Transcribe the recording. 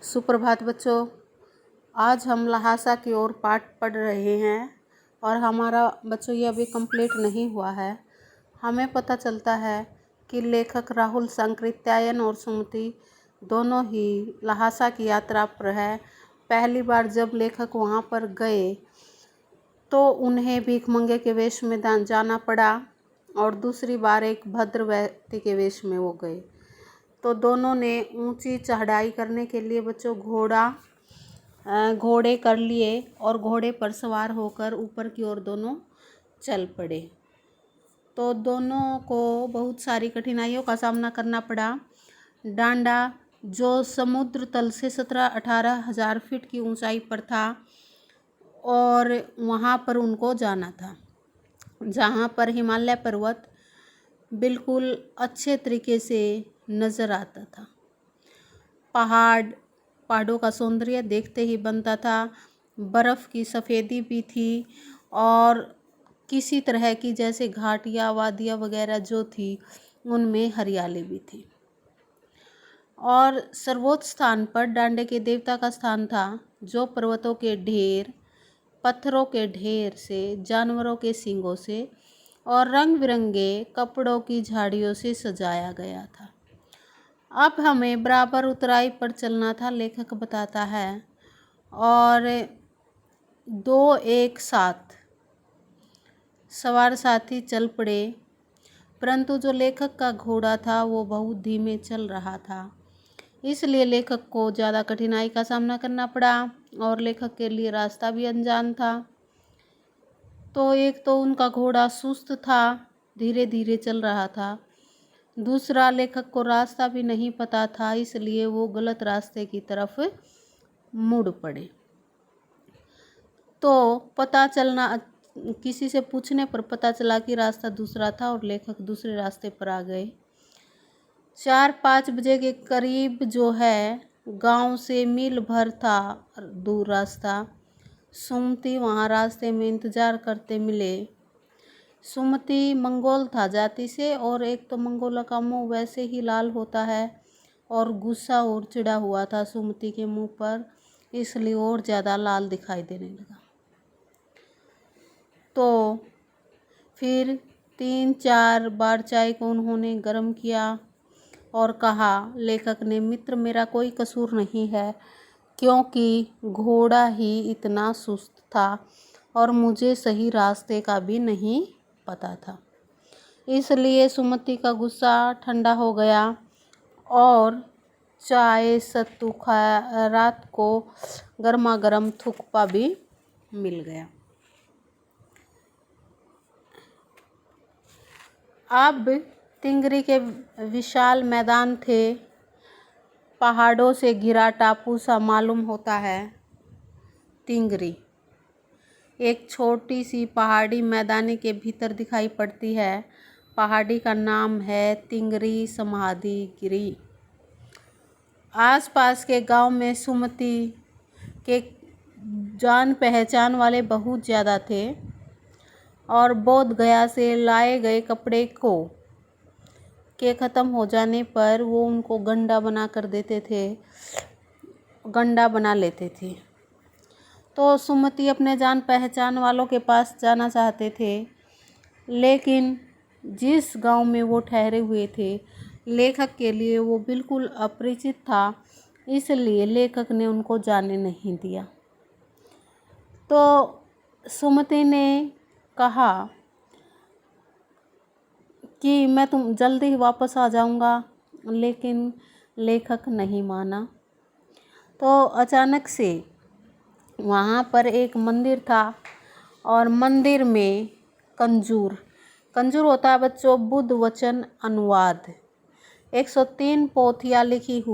सुप्रभात बच्चों। आज हम लहासा की ओर पाठ पढ़ रहे हैं और हमारा बच्चों ये अभी कंप्लीट नहीं हुआ है। हमें पता चलता है कि लेखक राहुल सांकृत्यायन और सुमति दोनों ही लहासा की यात्रा पर है। पहली बार जब लेखक वहाँ पर गए तो उन्हें भीखमंगे के वेश में जाना पड़ा और दूसरी बार एक भद्र व्यक्ति के वेश में वो गए। तो दोनों ने ऊंची चढ़ाई करने के लिए बच्चों घोड़े कर लिए और घोड़े पर सवार होकर ऊपर की ओर दोनों चल पड़े। तो दोनों को बहुत सारी कठिनाइयों का सामना करना पड़ा। डांडा जो समुद्र तल से 17-18 हज़ार फीट की ऊंचाई पर था और वहाँ पर उनको जाना था, जहाँ पर हिमालय पर्वत बिल्कुल अच्छे तरीके से नज़र आता था। पहाड़ों का सौंदर्य देखते ही बनता था। बर्फ़ की सफ़ेदी भी थी और किसी तरह की जैसे घाटियाँ वादियाँ वगैरह जो थी उनमें हरियाली भी थी। और सर्वोच्च स्थान पर डांडे के देवता का स्थान था, जो पर्वतों के ढेर, पत्थरों के ढेर से, जानवरों के सींगों से और रंग बिरंगे कपड़ों की झाड़ियों से सजाया गया था। अब हमें बराबर उतराई पर चलना था, लेखक बताता है, और 2 एक साथ सवार साथी चल पड़े, परंतु जो लेखक का घोड़ा था वो बहुत धीमे चल रहा था, इसलिए लेखक को ज़्यादा कठिनाई का सामना करना पड़ा और लेखक के लिए रास्ता भी अनजान था। तो एक तो उनका घोड़ा सुस्त था, धीरे धीरे चल रहा था। दूसरा, लेखक को रास्ता भी नहीं पता था, इसलिए वो गलत रास्ते की तरफ मुड़ पड़े। तो किसी से पूछने पर पता चला कि रास्ता दूसरा था और लेखक दूसरे रास्ते पर आ गए। 4-5 बजे के करीब जो है, गांव से मील भर था दूर रास्ता। सुमति वहाँ रास्ते में इंतज़ार करते मिले। सुमति मंगोल था जाति से, और एक तो मंगोलों का मुंह वैसे ही लाल होता है और गुस्सा और चिढ़ा हुआ था सुमति के मुंह पर, इसलिए और ज़्यादा लाल दिखाई देने लगा। तो फिर 3-4 बार चाय को उन्होंने गर्म किया और कहा, लेखक ने, मित्र, मेरा कोई कसूर नहीं है, क्योंकि घोड़ा ही इतना सुस्त था और मुझे सही रास्ते का भी नहीं पता था। इसलिए सुमति का गुस्सा ठंडा हो गया और चाय सत्तू खाया, रात को गर्मा गर्म थुक्पा भी मिल गया। अब तिंगरी के विशाल मैदान थे। पहाड़ों से घिरा टापू सा मालूम होता है तिंगरी। एक छोटी सी पहाड़ी मैदानी के भीतर दिखाई पड़ती है। पहाड़ी का नाम है तिंगरी समाधिगिरी। आसपास के गांव में सुमति के जान पहचान वाले बहुत ज़्यादा थे और बोध गया से लाए गए कपड़े के ख़त्म हो जाने पर वो उनको गंडा बना लेते थे। तो सुमति अपने जान पहचान वालों के पास जाना चाहते थे, लेकिन जिस गांव में वो ठहरे हुए थे, लेखक के लिए वो बिल्कुल अपरिचित था, इसलिए लेखक ने उनको जाने नहीं दिया। तो सुमति ने कहा कि मैं जल्दी ही वापस आ जाऊंगा, लेकिन लेखक नहीं माना। तो अचानक से वहाँ पर एक मंदिर था और मंदिर में कंजूर होता है बच्चों, बुद्ध वचन अनुवाद, 103 पोथियाँ लिखी हुई।